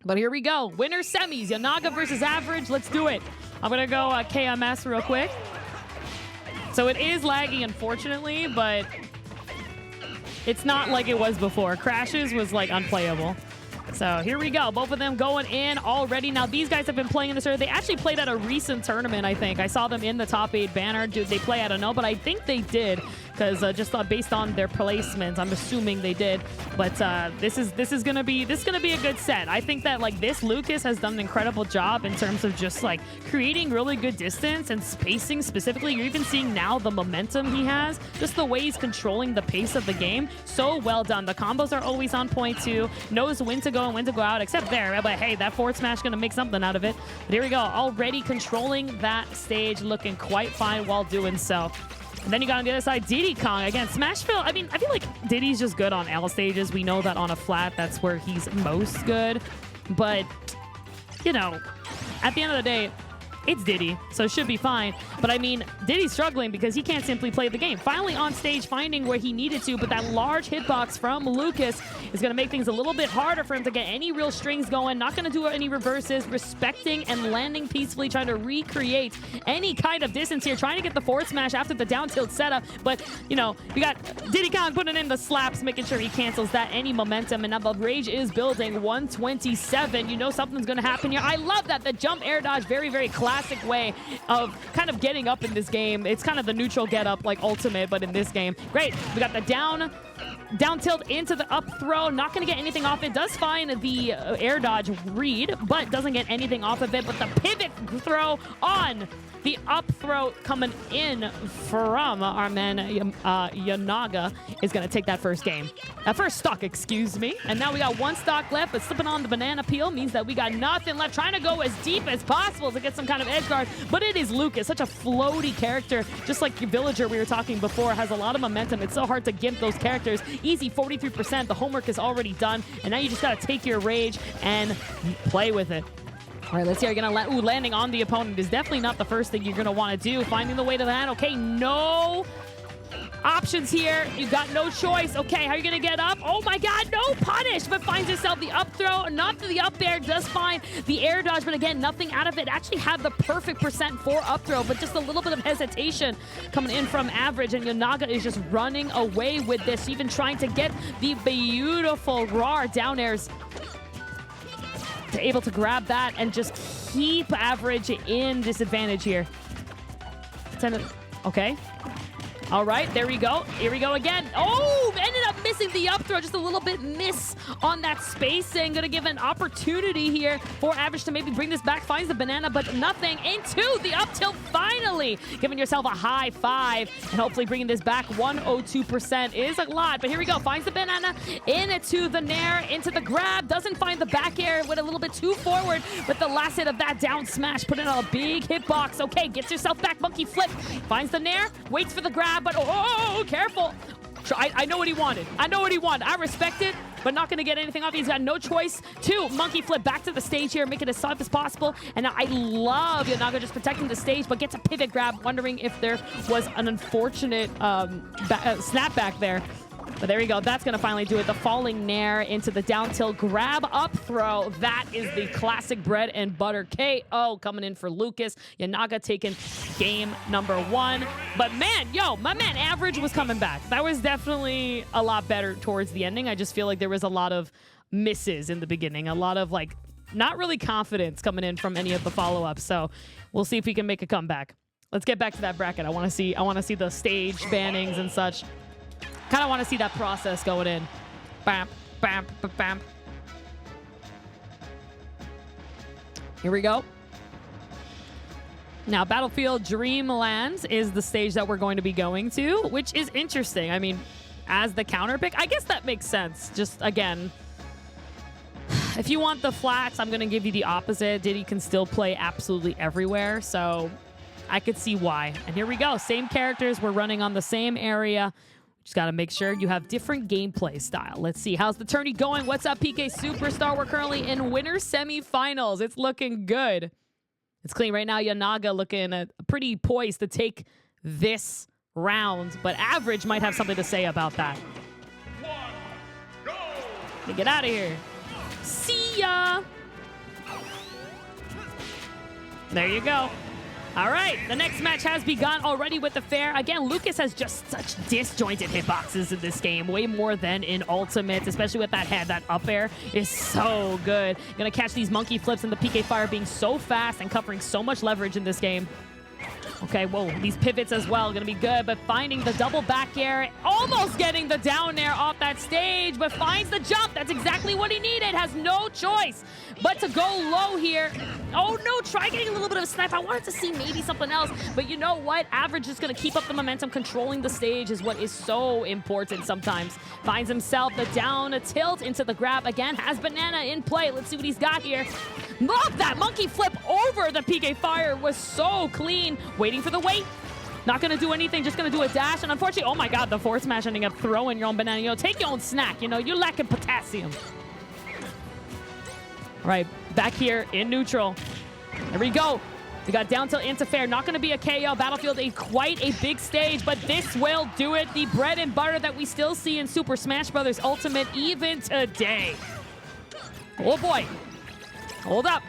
But here we go. Winner semis. Yonaga versus Average. Let's do it. I'm going to go KMS real quick. So it is lagging, unfortunately, but it's not like it was before. Crashes was like unplayable. So here we go. Both of them going in already. Now, these guys have been playing in this area. They actually played at a recent tournament, I think. I saw them in the top 8 banner. Did they play? I don't know, but I think they did because just based on their placements, I'm assuming they did. But this is gonna be a good set. I think that like this Lucas has done an incredible job in terms of just like creating really good distance and spacing specifically. You're even seeing now the momentum he has, just the way he's controlling the pace of the game. So well done. The combos are always on point too. Knows when to go and when to go out, except there. But hey, that forward smash gonna make something out of it. But here we go. Already controlling that stage, looking quite fine while doing so. And then you got on the other side, Diddy Kong. Again, Smashville, I mean, I feel like Diddy's just good on L stages. We know that on a flat, that's where he's most good. But, you know, at the end of the day, it's Diddy, so it should be fine. But I mean, Diddy's struggling because he can't simply play the game. Finally on stage, finding where he needed to, but that large hitbox from Lucas is going to make things a little bit harder for him to get any real strings going. Not going to do any reverses, respecting and landing peacefully, trying to recreate any kind of distance here, trying to get the forward smash after the down tilt setup. But, you know, you got Diddy Kong putting in the slaps, making sure he cancels that any momentum. And now the rage is building. 127. You know something's going to happen here. I love that. The jump air dodge, very, very classic way of kind of getting up in this game. It's kind of the neutral get up like ultimate, but in this game. Great. We got the down tilt into the up throw. Not going to get anything off it. Does find the air dodge read, but doesn't get anything off of it. But the pivot throw on the up throw coming in from our man Yonaga is going to take that first game. First stock, excuse me. And now we got one stock left, but slipping on the banana peel means that we got nothing left. Trying to go as deep as possible to get some kind of edge guard. But it is Lucas, such a floaty character. Just like your Villager we were talking before, has a lot of momentum. It's so hard to gimp those characters. Easy 43%. The homework is already done. And now you just got to take your rage and play with it. All right, let's see. You're going to landing on the opponent is definitely not the first thing you're going to want to do. Finding the way to land. Okay, no options here. You got no choice. Okay, how are you going to get up? Oh my God, no punish, but finds yourself the up throw. Not the up air, does find the air dodge, but again, nothing out of it. Actually had the perfect percent for up throw, but just a little bit of hesitation coming in from Average, and Yonaga is just running away with this, even trying to get the beautiful raw down airs. Able to grab that and just keep Average in disadvantage here. Okay. All right, there we go. Here we go again. Oh, ended up missing the up throw. Just a little bit miss on that spacing. Going to give an opportunity here for Average to maybe bring this back. Finds the banana, but nothing. Into the up tilt finally. Giving yourself a high five and hopefully bringing this back. 102% is a lot, but here we go. Finds the banana into the nair, into the grab. Doesn't find the back air. Went a little bit too forward with the last hit of that down smash. Put in a big hitbox. Okay, gets yourself back. Monkey flip. Finds the nair. Waits for the grab. But oh, careful. I know what he wanted. I respect it, but not going to get anything off. He's got no choice to monkey flip back to the stage here, make it as soft as possible. And now I love Yonaga just protecting the stage, but gets a pivot grab, wondering if there was an unfortunate snapback there. But there we go. That's going to finally do it. The falling nair into the down tilt grab up throw. That is the classic bread and butter KO coming in for Lucas. Yonaga taking game number 1. But man, my man Average was coming back. That was definitely a lot better towards the ending. I just feel like there was a lot of misses in the beginning. A lot of like not really confidence coming in from any of the follow-ups. So we'll see if we can make a comeback. Let's get back to that bracket. I want to see the stage bannings and such. Kind of want to see that process going in. Bam, bam, bam, bam. Here we go. Now, Battlefield Dreamlands is the stage that we're going to be going to, which is interesting. I mean, as the counter pick, I guess that makes sense. Just, again, if you want the flats, I'm going to give you the opposite. Diddy can still play absolutely everywhere, so I could see why. And here we go. Same characters. We're running on the same area. Just got to make sure you have different gameplay style. Let's see. How's the tourney going? What's up, PK Superstar? We're currently in winner semifinals. It's looking good. It's clean right now. Yonaga looking pretty poised to take this round, but Average might have something to say about that. Go. Get out of here. See ya. There you go. All right, the next match has begun already with the fair. Again, Lucas has just such disjointed hitboxes in this game, way more than in Ultimates, especially with that head. That up air is so good. Gonna catch these monkey flips and the PK Fire being so fast and covering so much leverage in this game. Okay, whoa, these pivots as well, gonna be good, but finding the double back air, almost getting the down air off that stage, but finds the jump. That's exactly what he needed, has no choice but to go low here. Oh no, try getting a little bit of a snipe. I wanted to see maybe something else, but you know what? Average is gonna keep up the momentum. Controlling the stage is what is so important sometimes. Finds himself the down, a tilt into the grab. Again, has Banana in play. Let's see what he's got here. Love that monkey flip over the PK Fire was so clean. Waiting for the wait. Not going to do anything, just going to do a dash. And unfortunately, oh my god, the forward smash ending up throwing your own banana. You know, take your own snack. You know, you're lacking potassium. All right, back here in neutral. There we go. We got down tilt into fair. Not going to be a KO. Battlefield, quite a big stage, but this will do it. The bread and butter that we still see in Super Smash Bros. Ultimate even today. Oh boy. Hold up.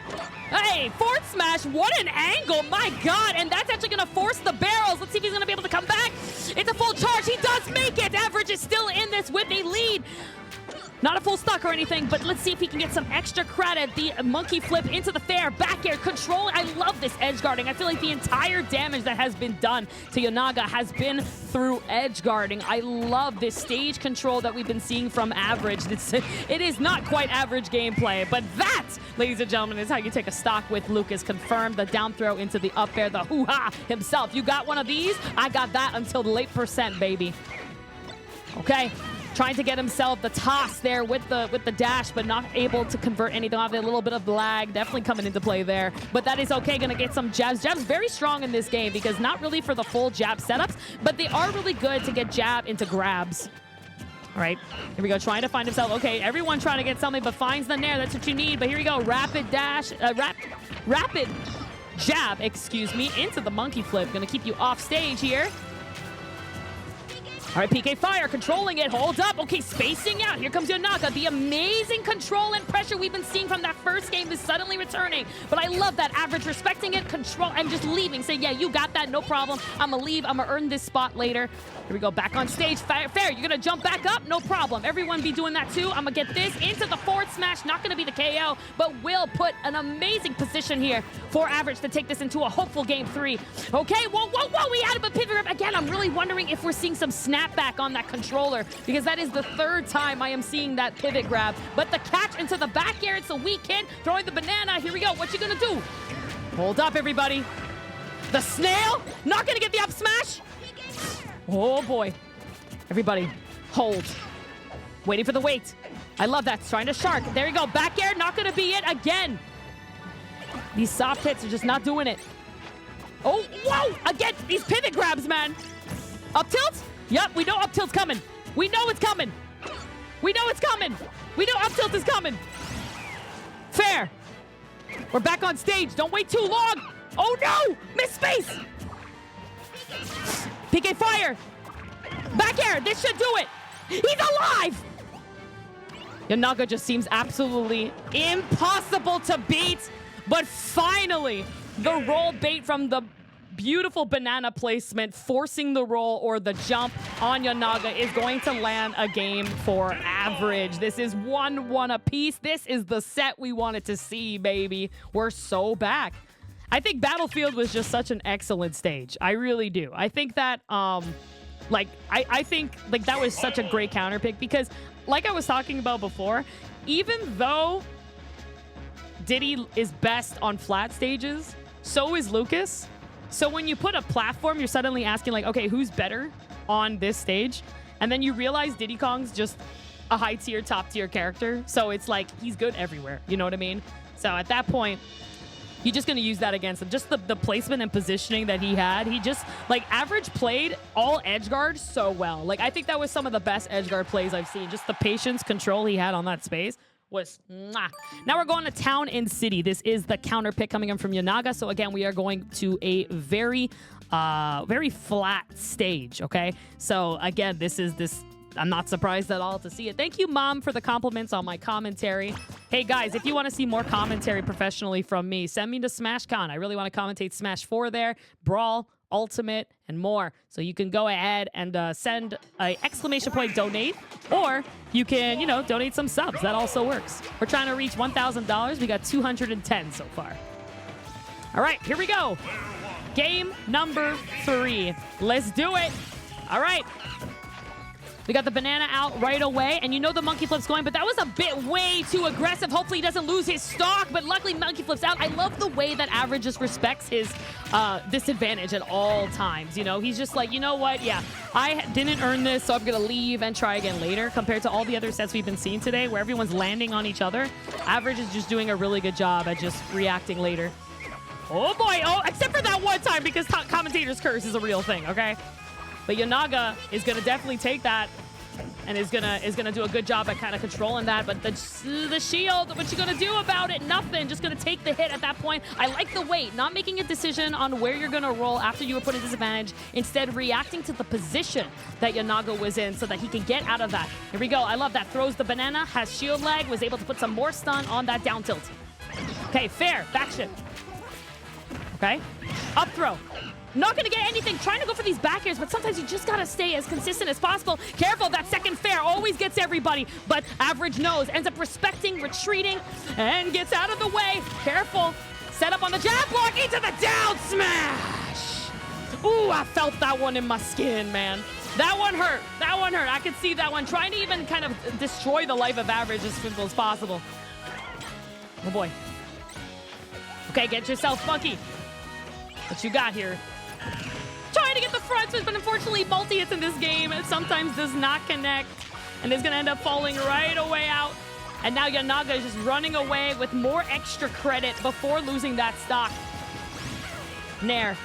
Hey, forward smash, what an angle, my god, and that's actually gonna force the barrels. Let's see if he's gonna be able to come back. It's a full charge, he does make it. Average is still in this with a lead. Not a full stock or anything, but let's see if he can get some extra credit. The monkey flip into the fair, back air, control. I love this edge guarding. I feel like the entire damage that has been done to Yonaga has been through edge guarding. I love this stage control that we've been seeing from Average. It is not quite Average gameplay, but that, ladies and gentlemen, is how you take a stock with Lucas. Confirmed the down throw into the up air, the hoo-ha himself. You got one of these? I got that until the late percent, baby. Okay. Trying to get himself the toss there with the dash, but not able to convert anything off it. A little bit of lag definitely coming into play there, but that is okay. Gonna get some jabs. Jabs very strong in this game because not really for the full jab setups, but they are really good to get jab into grabs. All right, here we go, trying to find himself. Okay, everyone trying to get something, but finds the nair. That's what you need, but here we go. Rapid dash, rapid jab, excuse me, into the monkey flip. Gonna keep you off stage here. All right, PK Fire controlling it, hold up. Okay, spacing out. Here comes Yonaga. The amazing control and pressure we've been seeing from that first game is suddenly returning. But I love that. Average respecting it, control, and just leaving. Say, yeah, you got that, no problem. I'm gonna leave, I'm gonna earn this spot later. Here we go, back on stage. Fair, you're gonna jump back up? No problem. Everyone be doing that too. I'm gonna get this into the forward smash. Not gonna be the KO, but will put an amazing position here for Average to take this into a hopeful game 3. Okay, whoa, we added a pivot grab. Again, I'm really wondering if we're seeing some snapback on that controller because that is the third time I am seeing that pivot grab. But the catch into the back air, it's a weak hit. Throwing the banana, here we go. What you gonna do? Hold up, everybody. The snail, not gonna get the up smash. Oh boy. Everybody, hold. Waiting for the wait. I love that, trying to shark. There you go, back air, not gonna be it again. These soft hits are just not doing it. Oh, whoa, again, these pivot grabs, man. Up tilt? Yep, we know up tilt's coming. We know it's coming. We know it's coming. We know up tilt is coming. Fair. We're back on stage. Don't wait too long. Oh no! Miss space! PK Fire. Back air. This should do it. He's alive! Yonaga just seems absolutely impossible to beat. But finally, the roll bait from the beautiful banana placement, forcing the roll or the jump on Yonaga is going to land a game for Average. This is 1-1 apiece. This is the set we wanted to see, baby. We're so back. I think Battlefield was just such an excellent stage. I really do. I think that, I think that was such a great counter pick because, like I was talking about before, even though Diddy is best on flat stages, so is Lucas. So when you put a platform, you're suddenly asking, like, okay, who's better on this stage? And then you realize Diddy Kong's just a high-tier, top-tier character. So it's like, he's good everywhere. You know what I mean? So at that point, you're just going to use that against him. Just the placement and positioning that he had. He just, like, Average played all edge guard so well. Like, I think that was some of the best edge guard plays I've seen. Just the patience, control he had on that space was mwah. Now we're going to Town and City. This is the counter pick coming in from Yonaga. So again, we are going to a very flat stage, okay? So again, this I'm not surprised at all to see it. Thank you, Mom, for the compliments on my commentary. Hey guys, if you want to see more commentary professionally from me, send me to SmashCon. I really want to commentate Smash 4 there, Brawl, Ultimate, and more. So you can go ahead and send a ! donate, or you can, you know, donate some subs. That also works. We're trying to reach $1,000. We got 210 so far. All right, here we go. Game number 3. Let's do it. All right. We got the banana out right away, and you know the monkey flip's going, but that was a bit way too aggressive. Hopefully he doesn't lose his stock, but luckily monkey flip's out. I love the way that Average just respects his disadvantage at all times. You know, he's just like, you know what? Yeah, I didn't earn this, so I'm going to leave and try again later. Compared to all the other sets we've been seeing today where everyone's landing on each other, Average is just doing a really good job at just reacting later. Oh boy, oh, except for that one time because commentator's curse is a real thing, okay? But Yonaga is going to definitely take that and is gonna do a good job at kind of controlling that. But the shield, what you gonna do about it? Nothing. Just gonna take the hit at that point. I like the wait, not making a decision on where you're gonna roll after you were put at disadvantage. Instead, reacting to the position that Yonaga was in so that he can get out of that. Here we go. I love that. Throws the banana, has shield lag, was able to put some more stun on that down tilt. Okay, fair. Back shift. Okay. Up throw. Not going to get anything. Trying to go for these back airs, but sometimes you just got to stay as consistent as possible. Careful, that second fair always gets everybody, but Average knows. Ends up respecting, retreating, and gets out of the way. Careful. Set up on the jab block into the down smash. Ooh, I felt that one in my skin, man. That one hurt. That one hurt. I could see that one. Trying to even kind of destroy the life of Average as simple as possible. Oh, boy. Okay, get yourself funky. What you got here? Trying to get the front switch, but unfortunately multi-hits in this game sometimes does not connect and is going to end up falling right away out. And now Yonaga is just running away with more extra credit before losing that stock. Nair.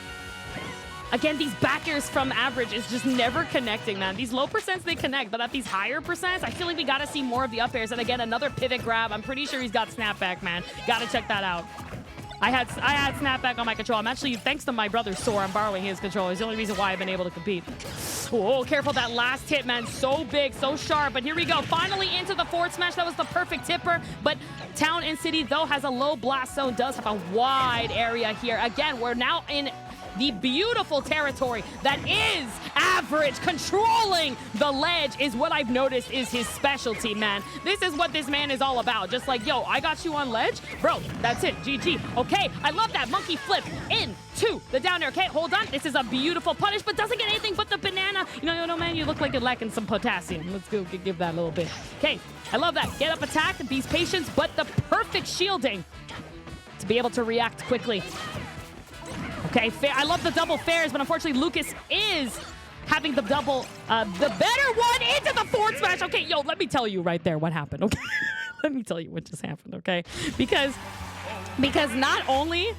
Again, these back airs from Average is just never connecting, man. These low percents, they connect, but at these higher percents, I feel like we got to see more of the up airs. And again, another pivot grab. I'm pretty sure he's got snapback, man. Got to check that out. I had snapback on my control. I'm actually, thanks to my brother Sor, I'm borrowing his controller. It's the only reason why I've been able to compete. Oh, careful, that last hit, man. So big, so sharp. But here we go. Finally into the forward smash. That was the perfect tipper. But Town and City, though, has a low blast zone, does have a wide area here. Again, we're now in the beautiful territory that is Average. Controlling the ledge is what I've noticed is his specialty, man. This is what this man is all about. Just like, yo, I got you on ledge. Bro, that's it. GG. Okay, I love that monkey flip into the down air. Okay, hold on. This is a beautiful punish, but doesn't get anything but the banana. You know, man, you look like you're lacking some potassium. Let's go give that a little bit. Okay, I love that. Get up attack, beast patience, but the perfect shielding to be able to react quickly. Okay, fair. I love the double fairs, but unfortunately Lucas is having the double, the better one into the forward smash. Okay, yo, let me tell you right there what happened, okay? Let me tell you what just happened, okay? Because not only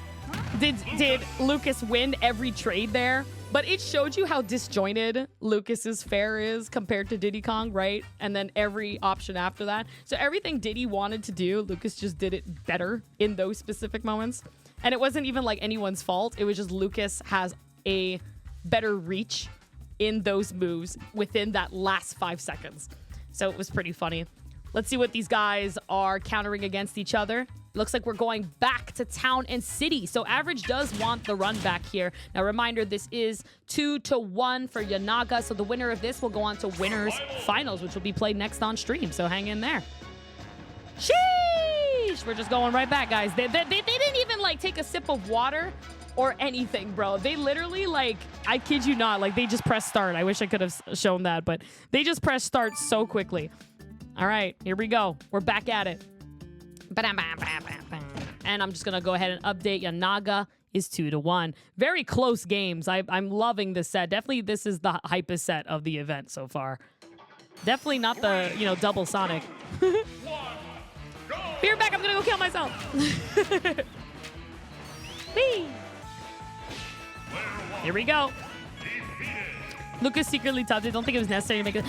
did Lucas win every trade there, but it showed you how disjointed Lucas's fair is compared to Diddy Kong, right? And then every option after that. So everything Diddy wanted to do, Lucas just did it better in those specific moments. And it wasn't even like anyone's fault. It was just Lucas has a better reach in those moves within that last 5 seconds. So it was pretty funny. Let's see what these guys are countering against each other. Looks like we're going back to Town and City. So Average does want the run back here. Now, reminder, this is 2-1 for Yonaga. So the winner of this will go on to Winners Finals, which will be played next on stream. So hang in there. Sheesh! We're just going right back, guys. They didn't even, like, take a sip of water or anything, bro. They literally, like, I kid you not, like, they just pressed start. I wish I could have shown that, but they just pressed start so quickly. All right, here we go. We're back at it. And I'm just going to go ahead and update. Yonaga is 2-1. Very close games. I'm loving this set. Definitely, this is the hypest set of the event so far. Definitely not the, you know, double Sonic. Be right back. I'm going to go kill myself. Whee! Here we go. Lucas secretly top tier. Don't think it was necessary to make it.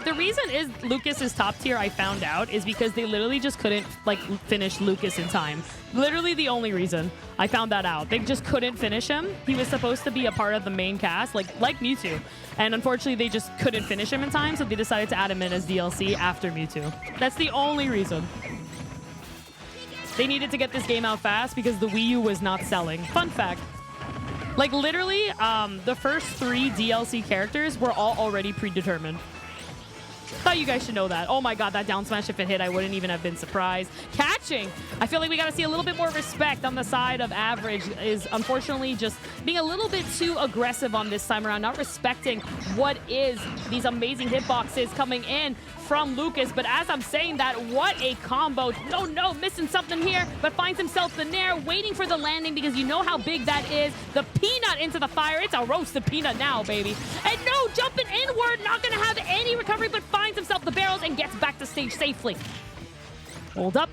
The reason is Lucas is top tier, I found out, is because they literally just couldn't, like, finish Lucas in time. Literally the only reason I found that out. They just couldn't finish him. He was supposed to be a part of the main cast, like Mewtwo. And unfortunately, they just couldn't finish him in time, so they decided to add him in as DLC after Mewtwo. That's the only reason. They needed to get this game out fast because the Wii U was not selling. Fun fact. Like, literally, the first 3 DLC characters were all already predetermined. Thought you guys should know that. Oh my god, that down smash, if it hit, I wouldn't even have been surprised. Catching! I feel like we gotta see a little bit more respect on the side of Average. Is unfortunately just being a little bit too aggressive on this time around, not respecting what is these amazing hitboxes coming in from Lucas. But as I'm saying that, what a combo. No, missing something here, but finds himself the nair, waiting for the landing because you know how big that is. The peanut into the fire. It's a roasted peanut now, baby. And no, jumping inward, not gonna have any recovery, but finds himself the barrels and gets back to stage safely. Hold up,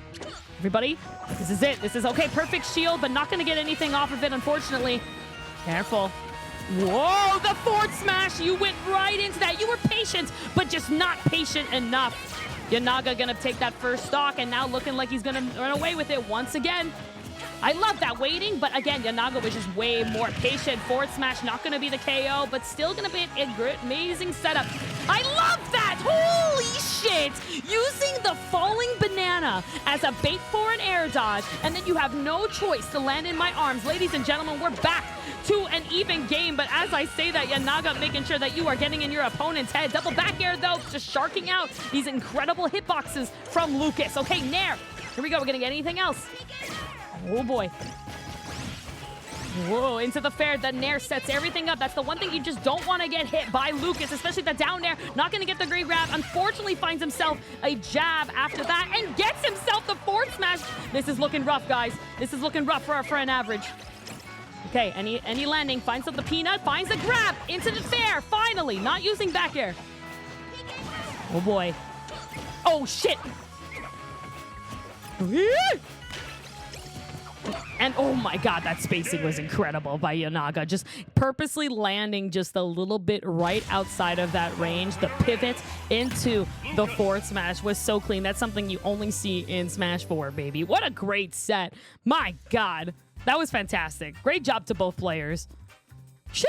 everybody. This is it. This is okay. Perfect shield, but not gonna get anything off of it, unfortunately. Careful. Whoa, the forward smash. You went right into that. You were patient, but just not patient enough. Yonaga gonna take that first stock, and now looking like he's gonna run away with it once again. I love that waiting, but again, Yonaga was just way more patient. Forward smash not gonna be the KO, but still gonna be an amazing setup. I love that! Holy shit! Using the falling banana as a bait for an air dodge, and then you have no choice to land in my arms. Ladies and gentlemen, we're back to an even game, but as I say that, Yonaga making sure that you are getting in your opponent's head. Double back air, though, just sharking out these incredible hitboxes from Lucas. Okay, Nair. Here we go. We're gonna get anything else. Oh, boy. Whoa, into the fair. The Nair sets everything up. That's the one thing you just don't want to get hit by Lucas, especially the down Nair. Not going to get the great grab. Unfortunately, finds himself a jab after that and gets himself the forward smash. This is looking rough, guys. This is looking rough for an Average. Okay, any landing. Finds up the peanut. Finds the grab into the fair. Finally, not using back air. Oh, boy. Oh, shit. And oh my god, that spacing was incredible by Yonaga. Just purposely landing just a little bit right outside of that range. The pivot into the forward smash was so clean. That's something you only see in Smash 4, baby. What a great set. My god, that was fantastic. Great job to both players. Sheesh.